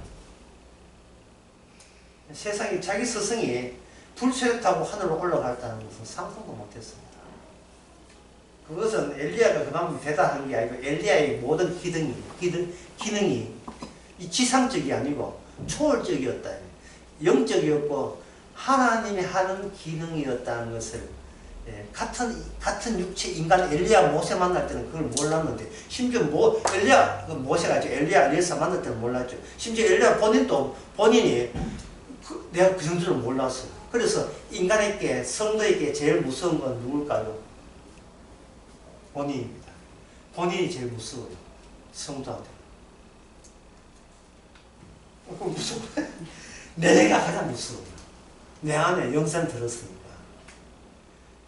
세상에 자기 스승이 불수에 타고 하늘로 올라갔다는 것은 상상도 못했습니다. 그것은 엘리야가 그만큼 대단한 게 아니고 엘리야의 모든 기능이 이 지상적이 아니고 초월적이었다. 영적이었고 하나님이 하는 기능이었다는 것을 같은 육체 인간 엘리야 모세 만날 때는 그걸 몰랐는데 심지어 모세가 엘리야 엘리사 만날 때는 몰랐죠. 심지어 엘리야 본인이 내가 그 정도를 몰랐어요. 그래서 인간에게 성도에게 제일 무서운 건 누굴까요? 본인입니다. 본인이 제일 무서워요. 성도한테. 무서워. 내가 가장 무서워요. 내 안에 영생 들었으니까.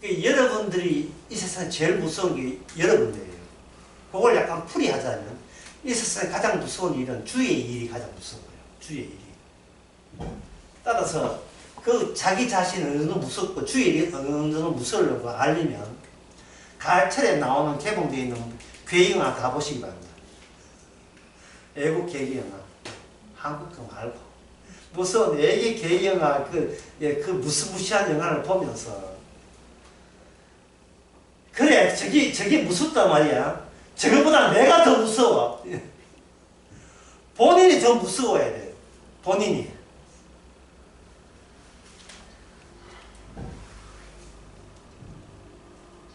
여러분들이 이 세상에 제일 무서운 게 여러분들이에요. 그걸 약간 풀이하자면 이 세상에 가장 무서운 일은 주의 일이 가장 무서워요. 주의 일이. 따라서 그 자기 자신이 어느 정도 무섭고 주의 일이 어느 정도 무서우려고 알리면 가을철에 나오는 개봉되어 있는 괴영화 가보시기 바랍니다. 애국 개기영화. 한국 거 말고. 무서운 애기 개기영화 그 무시무시한 영화를 보면서 그래 저게 무섭단 말이야. 저거보다 내가 더 무서워. 본인이 더 무서워야 돼요. 본인이.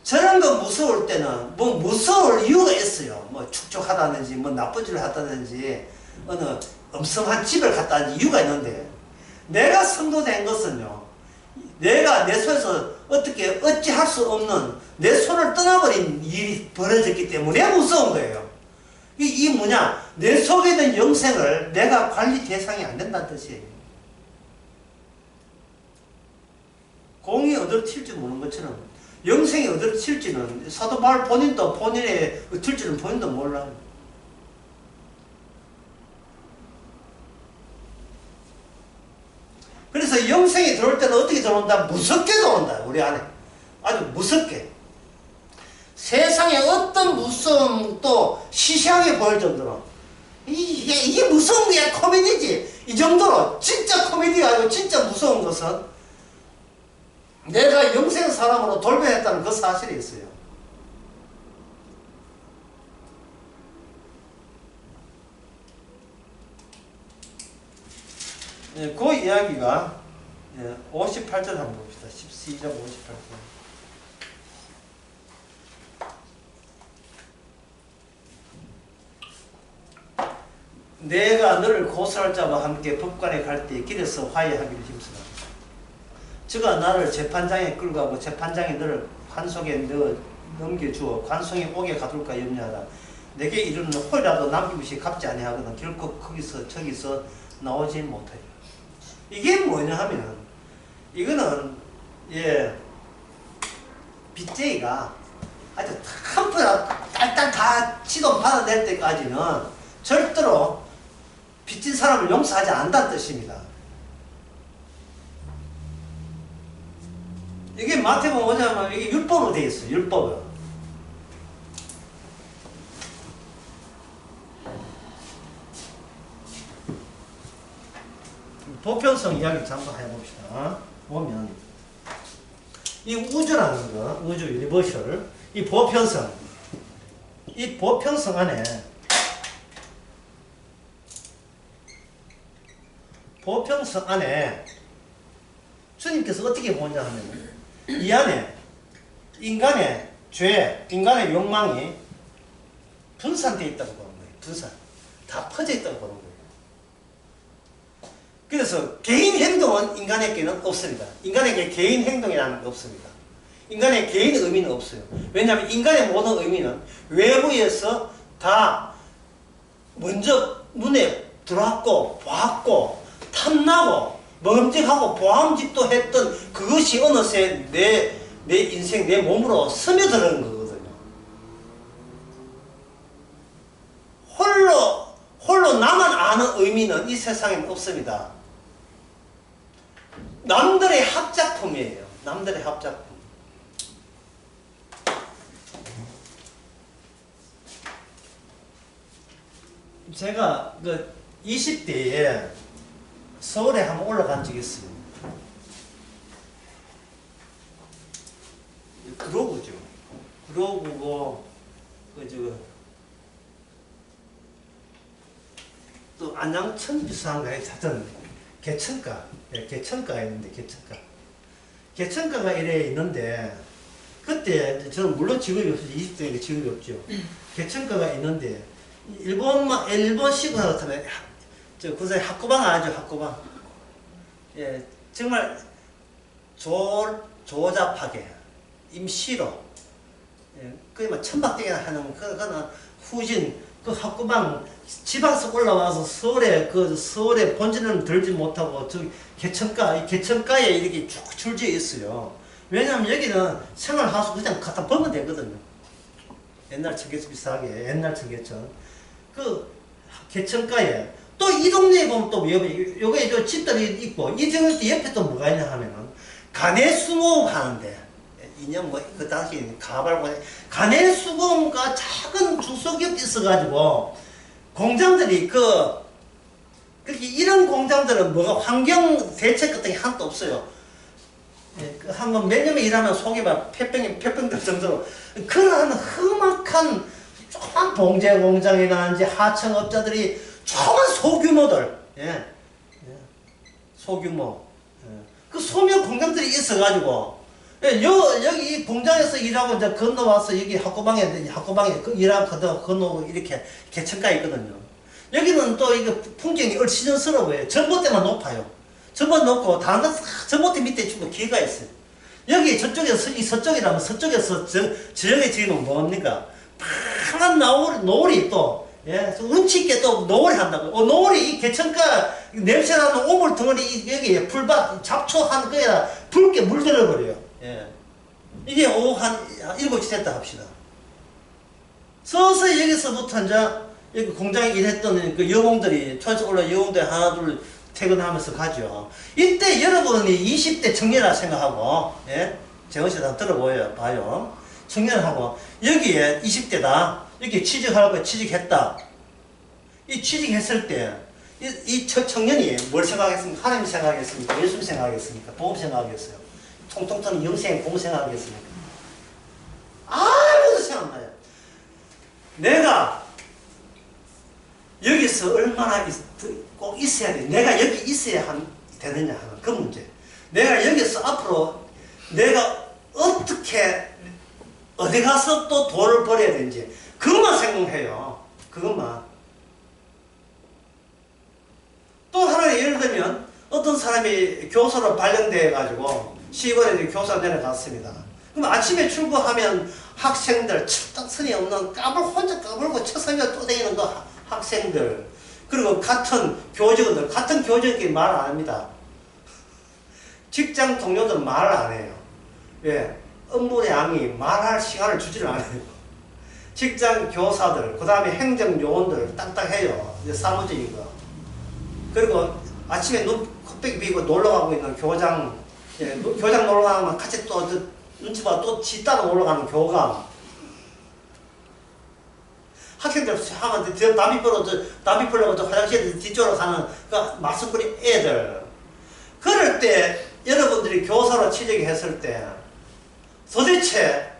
저런 거 무서울 때는 뭐 무서울 이유가 있어요. 뭐 축축하다든지 뭐 나쁜 짓을 하다든지 어느 엄성한 집을 갔다든지 이유가 있는데 내가 성도된 것은요. 내가 내 손에서 어찌할 수 없는 내 손을 떠나버린 일이 벌어졌기 때문에 무서운 거예요. 이 뭐냐? 내 속에 있는 영생을 내가 관리 대상이 안 된다는 뜻이에요. 공이 어디로 튈지 모르는 것처럼 영생이 어디로 튈지는 사도 바울 본인도 본인의 튈지는 본인도 몰라요. 그래서 영생이 들어올 때는 어떻게 들어온다? 무섭게 들어온다. 우리 안에. 아주 무섭게. 세상에 어떤 무서움도 시시하게 보일 정도로 이게 무서운 게 코미디지. 이 정도로 진짜 코미디가 아니고 진짜 무서운 것은 내가 영생 사람으로 돌변했다는 그 사실이 있어요. 그 이야기가 58절 한번 봅시다. 12장 58절. 내가 너를 고소할 자와 함께 법관에 갈 때 길에서 화해하기를 힘쓰라. 저가 나를 재판장에 끌고 가고 재판장이 너를 관속에 넘겨주어 관속에 오게 가둘까 염려하라. 내게 이르는 홀이라도 남김없이 갚지 아니하거든 결코 거기서 저기서 나오지 못하리라. 이게 뭐냐 하면 이거는 빚쟁이가 아주 한푼 딸딸 다 지돈 받아낼 때까지는 절대로 빚진 사람을 용서하지 않는다는 뜻입니다. 이게 마태복음 뭐냐면 이게 율법으로 되어 있어요. 율법은. 보편성 이야기 잠깐 해봅시다. 보면 이 우주라는 거, 우주 유니버셜, 이 보편성 안에 주님께서 어떻게 보냐 하면 이 안에 인간의 죄, 인간의 욕망이 분산되어 있다고 보는 거예요. 분산. 다 퍼져 있다고 보는 거예요. 그래서 개인 행동은 인간에게는 없습니다. 인간에게 개인 행동이라는 게 없습니다. 인간의 개인 의미는 없어요. 왜냐하면 인간의 모든 의미는 외부에서 다 먼저 눈에 들어왔고 보았고 탐나고 먹음직하고 보암직도 했던 그것이 어느새 내 인생, 내 몸으로 스며드는 거거든요. 홀로 나만 아는 의미는 이 세상에는 없습니다. 남들의 합작품이에요. 남들의 합작품. 제가 그 20대에 서울에 한번 올라간 적이 있어요. 그러고죠. 그러고 또 안양천 비상가에 찾은 개천가에 있는데 개천가가 이래 있는데 그때 저는 물론 직업이 없어서 20대에 직업이 없죠. 개천가가 있는데 일본식으로 같으면 그 사이 학구방 아죠. 학구방. 예, 정말 조잡하게 임시로 거의 막 천박대기나 하는 그거는 후진 그 학구방 지방에서 올라와서 서울에 본진을 들지 못하고 저기 개천가에 이렇게 쭉 줄지어 있어요. 왜냐하면 여기는 생활하수 그냥 갖다 버면 되거든요. 옛날 청계천 비슷하게 옛날 청계천 그 개천가에 또 이 동네에 보면 또 여기에 저 집들이 있고 이 옆에 또 뭐가 있냐 하면은 가내수공업 하는데 인형 그 당시 가내수공업과 작은 중소기업이 있어가지고 공장들이 그렇게 이런 공장들은 뭐가 환경 대책 같은 게 하나도 없어요. 예, 한번 몇 년에 일하면 속이 막 폐병 될 정도로 그런 험악한 조그만 봉제 공장이나 하청업자들이 조그만 소규모들, 소규모, 그 소면 공장들이 있어가지고, 여기 이 공장에서 일하고 이제 건너와서 여기 학고방에 일하고 건너오고 이렇게 개천가에 있거든요. 여기는 또 이거 풍경이 얼씨전스러워요. 전봇대만 높아요. 전봇 높고, 다른 전봇대 밑에 주로 기가 있어요. 여기 저쪽에서, 이 서쪽이라면 서쪽에서 저녁에 지금 뭡니까? 파란 노을이 또, 운치 있게 또 노을이 한다고. 노을이 이 개천가 냄새나는 오물 덩어리 여기 풀밭 잡초한 거에다 붉게 물들어버려요. 이게 오후 한 7시 됐다 합시다. 서서히 여기서부터 이제 여기 공장에 일했던 그 여공들이, 초에서 올라 여공들이 하나 둘 퇴근하면서 가죠. 이때 여러분이 20대 청년이라 생각하고, 재원씨 한번 들어봐요. 청년하고, 여기에 20대다. 여기 취직하고 취직했다. 이 취직했을 때, 이 청년이 뭘 생각했습니까? 하나님 생각했습니까? 예수 생각했습니까? 복음 생각했어요. 통통 터는 영생 공부 생각했습니까? 아무도 생각 안 나요. 내가 여기서 얼마나 꼭 있어야 돼. 내가 여기 있어야 되느냐 하는 그 문제. 내가 여기서 앞으로 내가 어떻게 어디 가서 또 돈을 벌어야 되는지 그것만 생각해요. 그것만. 또 하나 예를 들면 어떤 사람이 교사로 발령돼 가지고 시골에 교사 내려갔습니다. 그럼 아침에 출근하면 학생들 철딱선이 없는 혼자 까불고 책상에 떠다니는 그 학생들, 그리고 같은 교직원끼리 말 안 합니다. 직장 동료들은 말을 안 해요. 왜? 업무량이 말할 시간을 주지를 않아요. 직장 교사들, 그 다음에 행정요원들 딱딱해요. 사무직인 거. 그리고 아침에 코빼기 비고 놀러가고 있는 교장, 교장 놀러가면 같이 또 눈치 봐 또 지 따라 놀러가는 교감. 학생들 하면 담배 풀려고 화장실 뒤쪽으로 가는 그 말썽거리 애들. 그럴 때 여러분들이 교사로 취직했을 때 도대체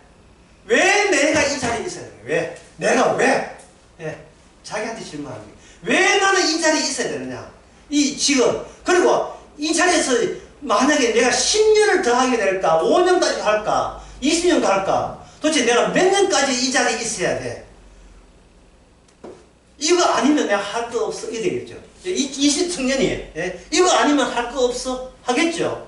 왜 내가 이 자리에 있어야 되냐? 왜? 내가 왜? 예, 자기한테 질문하는 거예요. 왜 나는 이 자리에 있어야 되느냐? 이 직업. 그리고 이 자리에서 만약에 내가 10년을 더 하게 될까? 5년까지 할까? 20년 더 할까? 도대체 내가 몇 년까지 이 자리에 있어야 돼? 이거 아니면 내가 할 거 없어. 이래 되겠죠. 20청년이 예? 이거 아니면 할 거 없어? 하겠죠.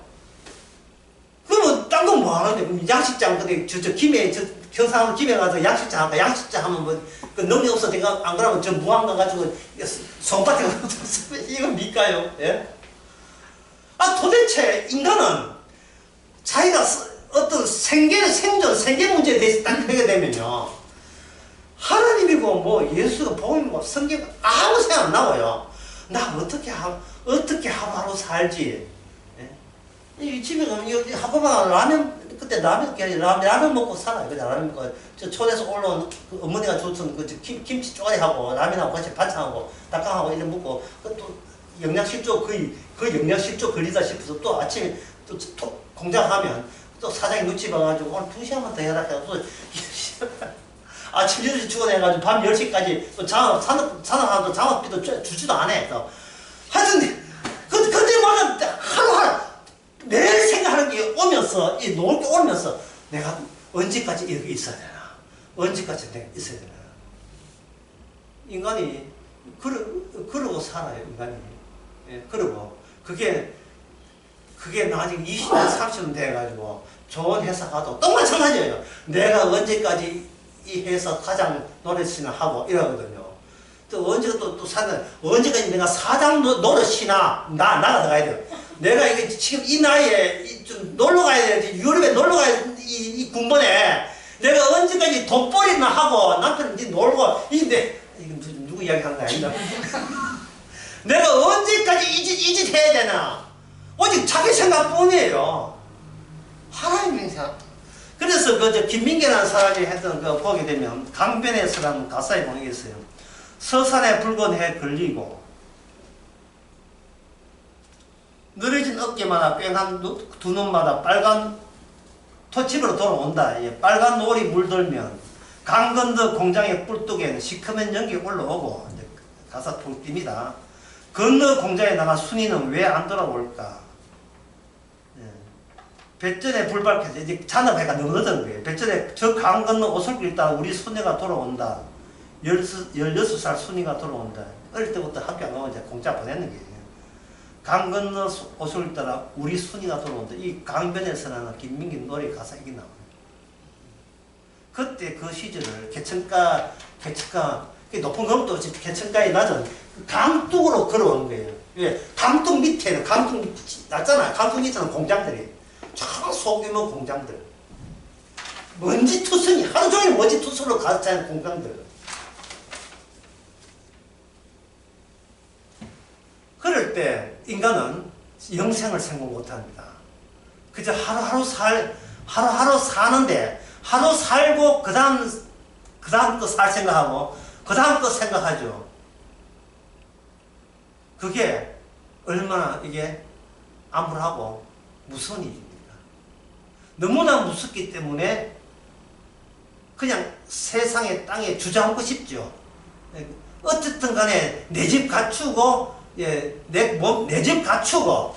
그러면 딴 건 뭐 하는데? 그럼 양식장, 근데 김해, 경상도 김해 가서 양식장 할까? 양식장 하면 뭐, 그 능력 없어. 내가 안 그러면 저 무항 가가지고 손바닥 이거 밀까요? 예? 도대체 인간은 자기가 어떤 생존, 생계 문제에 대해서 딱 하게 되면요. 하나님이고 뭐 예수가 복음이고 성경 아무 생각 안 나와요. 나 어떻게 하루하루 살지? 예? 이 집에 가면 여기 학교방 라면 그때 라면 먹고 살아요. 그냥 라면 먹고 저 촌에서 올라온 그 어머니가 줬던 그 김치 쪼가리하고 라면하고 같이 반찬하고 닭강하고 이런 먹고 또 영양실조 거의 영양실조 걸리다 싶어서 또 아침에 또 공장 하면 또 사장이 눈치 봐가지고 오늘 2시간만 더 해라 해서 아침 8시 출근해가지고 밤 10시까지 또 산업하고 장학비도 주지도 않아. 하여튼, 그때마다 하루하루 매일 생각하는 게 오면서, 놓을 게 오면서 내가 언제까지 이렇게 있어야 되나? 언제까지 내가 있어야 되나? 인간이, 그러고 살아요, 인간이. 예, 그러고. 그게 나중에 20년, 30년 돼가지고 좋은 회사 가도 또 마찬가지예요. 내가 언제까지 이 회사 과장 노릇이나 하고 이러거든요. 또 언제까지 내가 사장 노릇이나 나가 들어가야 돼요. 내가 이게 지금 이 나이에 좀 놀러 가야 되지. 유럽에 놀러 가야 돼. 이 군번에 내가 언제까지 돈벌이나 하고 남편은 이제 놀고 이게 누구 이야기 하는 거 아닌가? 내가 언제까지 이 짓 해야 되나? 오직 자기 생각뿐이에요. 하나님의 생각. 그래서 김민계라는 사람이 했던 거 보게 되면 강변에서라는 가사에 보는 게 있어요. 서산에 붉은 해 걸리고 늘어진 어깨마다 뺑한 두 눈마다 빨간 토집으로 돌아온다. 예, 빨간 노을이 물들면 강 건너 공장의 뿔뚝에는 시커먼 연기 올라오고 이제 가사 풀입니다. 건너 공장에 나간 순이는 왜 안 돌아올까? 배전에 불 밝혀서 이제 잔업해가 너무 늦은 거예요. 배전에 저 강 건너 오솔길 따라 우리 순이가 돌아온다. 16살 순이가 돌아온다. 어릴 때부터 학교 안 가면 이제 공짜 보내는 거예요. 강 건너 오솔길 따라 우리 순이가 돌아온다. 이 강변에서 나는 김민기 노래 가사 이게 나와요. 그때 그 시절을 개천가 높은 건도 개천가에 낮은 강둑으로 걸어온 거예요. 왜? 강둑 밑에는 강둑 낮잖아요. 강둑 밑에는 공장들이 참 소규모 공장들. 먼지 투성이 하루 종일 먼지 투성으로 가득 차는 공장들. 그럴 때 인간은 영생을 생각 못합니다. 그저 하루하루 사는데 하루 살고 그 다음 거 살 생각하고 그 다음 거 생각하죠. 그게 얼마나 이게 암울하고 무서운 일입니다. 너무나 무섭기 때문에 그냥 세상의 땅에 주저앉고 싶죠. 어쨌든 간에 내 집 갖추고 내 집 갖추고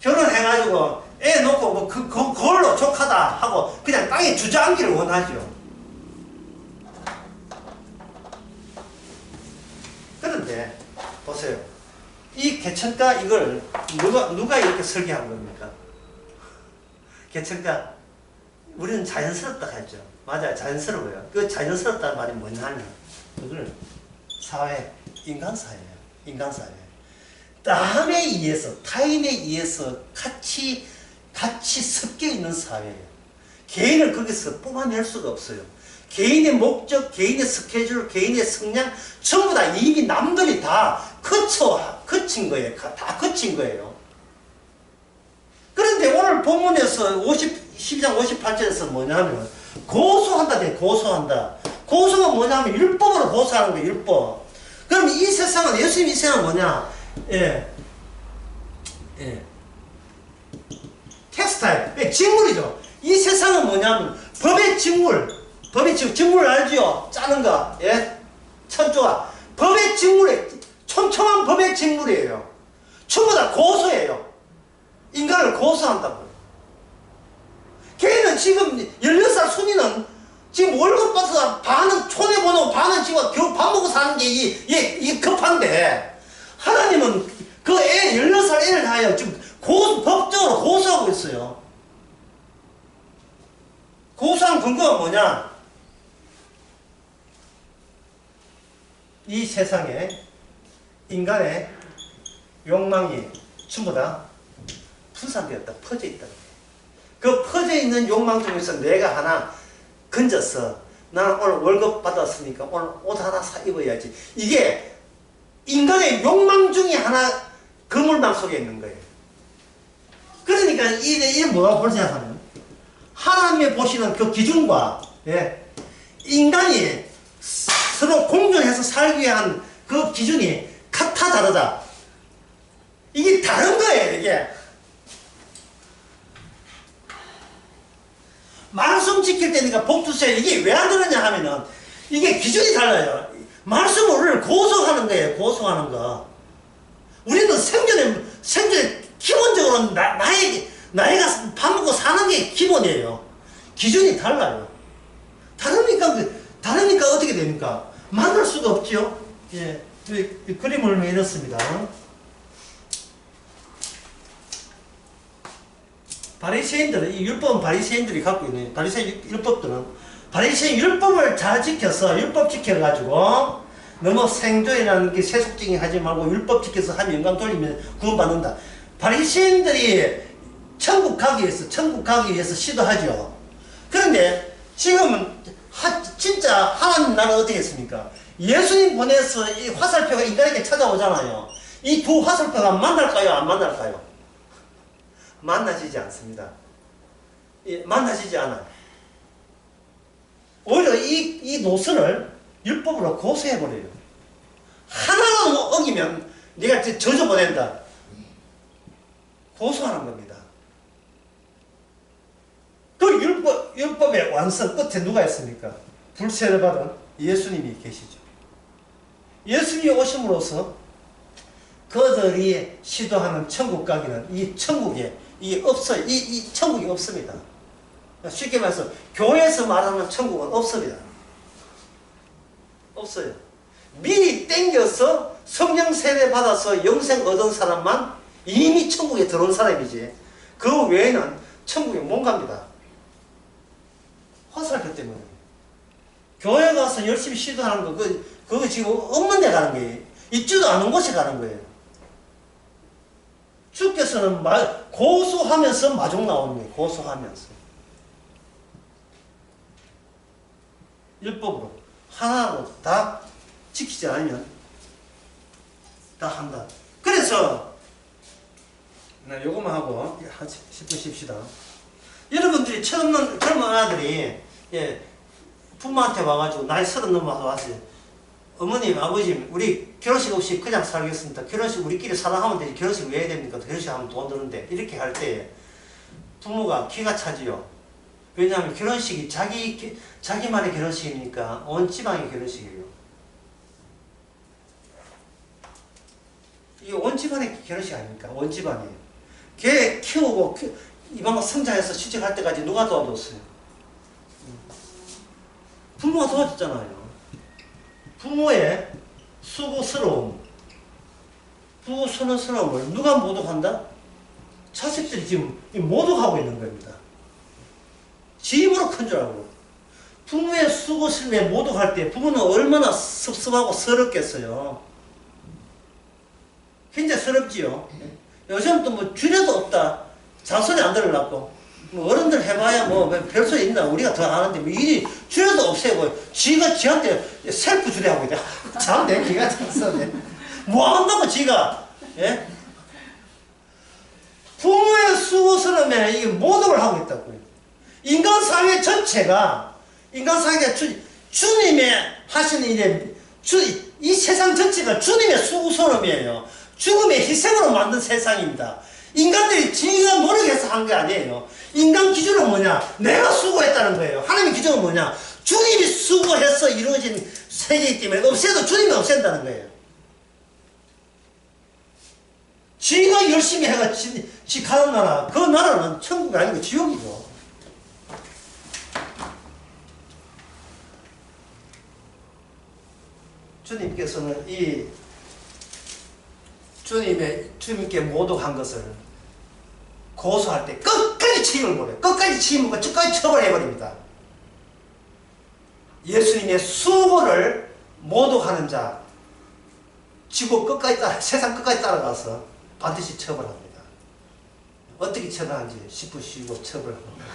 결혼해가지고 애 놓고 뭐 그걸로 족하다 하고 그냥 땅에 주저앉기를 원하죠. 그런데 보세요. 이 개천가 이걸 누가 이렇게 설계한 겁니까? 개천가 우리는 자연스럽다 하죠. 맞아요. 자연스러워요. 그 자연스럽다는 말이 뭐냐면 그걸 사회, 인간사회예요. 인간사회. 남에 의해서 타인에 의해서 같이 섞여 있는 사회예요. 개인을 거기서 뽑아낼 수가 없어요. 개인의 목적, 개인의 스케줄, 개인의 성향 전부 다 이미 남들이 다 거친 거예요. 다 거친 거예요. 그런데 오늘 본문에서 12장 58절에서 뭐냐면 고소한다. 고소한다. 고소가 뭐냐면 율법으로 고소하는 거예요. 율법. 그럼 이 세상은 예수님 이 세상은 뭐냐? 텍스타일, 직물이죠. 이 세상은 뭐냐면 법의 직물 알지요? 짜는 거, 천조가 법의 직물에 촘촘한 법의 직물이에요. 전부 다 고소예요. 인간을 고소한다고. 걔는 지금 16살 순이는 지금 월급 받아서 반은 손해보고 반은 지금 겨우 밥 먹고 사는 게 이게 급한데 하나님은 그 16살 애를 하여 지금 법적으로 고소하고 있어요. 고소한 근거가 뭐냐? 이 세상에 인간의 욕망이 전부 다 분산되었다. 퍼져 있다. 그 퍼져 있는 욕망 중에서 내가 하나 건졌어. 나는 오늘 월급 받았으니까 오늘 옷 하나 사 입어야지. 이게 인간의 욕망 중에 하나 그물망 속에 있는 거예요. 그러니까 이게 뭐가 보냐 하면 하나님이 보시는 그 기준과 인간이 서로 공존해서 살기 위한 그 기준이 같아 다르다. 이게 다른 거예요. 이게 말씀 지킬 때니까 복 주세요. 이게 왜 안 되느냐 하면은 이게 기준이 달라요. 말씀을 고소하는 거예요. 고소하는 거. 우리는 생존에 기본적으로 나이가 밥 먹고 사는 게 기본이에요. 기준이 달라요. 다르니까 어떻게 됩니까? 만날 수가 없지요. 그림을 이렇습니다. 바리새인들은 이 율법은 바리새인들이 갖고 있는 바리새인 율법들은 바리새인 율법을 잘 지켜서 율법 지켜가지고 너무 생존이라는 게 세속적인 하지 말고 율법 지켜서 하면 영광 돌리면 구원받는다. 바리새인들이 천국 가기 위해서 시도하죠. 그런데 지금은 진짜 하나님 나라는 어떻게 했습니까? 예수님 보내서 이 화살표가 인간에게 찾아오잖아요. 이 두 화살표가 만날까요? 안 만날까요? 만나지지 않습니다. 만나지지 않아요. 오히려 이 노선을 율법으로 고소해버려요. 하나라도 어기면 네가 저주 보낸다. 고소하는 겁니다. 그 율법의 완성 끝에 누가 있습니까? 불세를 받은 예수님이 계시죠. 예수님이 오심으로써 그들이 시도하는 천국 가기는 이 천국에 없어요. 이 천국이 없습니다. 쉽게 말해서 교회에서 말하는 천국은 없습니다. 없어요. 미리 땡겨서 성령 세례 받아서 영생 얻은 사람만 이미 천국에 들어온 사람이지 그 외에는 천국에 못 갑니다. 화살표 때문에. 교회 가서 열심히 시도하는 거 그거 지금 없는 데 가는 거예요. 있지도 않은 곳에 가는 거예요. 주께서는 고소하면서 마중 나오는 거예요. 고소하면서. 율법으로 하나로 다 지키지 않으면 다 한다. 그래서 나 요거만 하고 10분 쉽시다. 여러분들이 젊은 아들이 부모한테 와가지고 나이 30 넘어서 왔어요. 어머님, 아버님, 우리 결혼식 없이 그냥 살겠습니다. 결혼식 우리끼리 사랑하면 되지. 결혼식 왜 해야 됩니까? 결혼식 하면 돈 드는데. 이렇게 할 때 부모가 기가 차지요. 왜냐하면 결혼식이 자기만의 결혼식이니까 온 지방의 결혼식이에요. 이게 온 집안의 결혼식 아닙니까? 온 집안이에요. 걔 키우고 이방가 성장해서 취직할 때까지 누가 도와줬어요? 부모가 도와줬잖아요. 부모의 수고스러움 부부 선언스러움을 누가 모독한다? 자식들이 지금 모독하고 있는 겁니다. 지 힘으로 큰 줄 알고. 부모의 수고 실패에 모독할 때 부모는 얼마나 섭섭하고 서럽겠어요. 굉장히 서럽지요. 요즘 또 뭐 주례도 없다. 잔소리 안 들으려고. 뭐 어른들 해봐야 뭐 별 소리 있나. 우리가 더 아는데 뭐 일이 주례도 없애고 지가 지한테 셀프 주례하고 있다. 참 내 기가 찬서네. 뭐 한다고 지가. 예? 부모의 수고스러움에 이게 모독을 하고 있다고요. 인간사회 전체가 주님의 하시는 일에 이 세상 전체가 주님의 수고스러움이에요. 죽음의 희생으로 만든 세상입니다. 인간들이 지가 노력해서 한 게 아니에요. 인간 기준은 뭐냐? 내가 수고했다는 거예요. 하나님의 기준은 뭐냐? 주님이 수고해서 이루어진 세계이기 때문에 없애도 주님이 없앤다는 거예요. 지가 열심히 해가 지 가는 나라, 그 나라는 천국이 아니고 지옥이죠. 주님께서는 이 주님께 모독한 것을 고소할 때 끝까지 책임을 물어요. 끝까지 책임을 물고 끝까지 처벌해버립니다. 예수님의 수고를 모독하는 자, 지구 끝까지 세상 끝까지 따라가서 반드시 처벌합니다. 어떻게 처벌하는지 10분 쉬고 처벌합니다.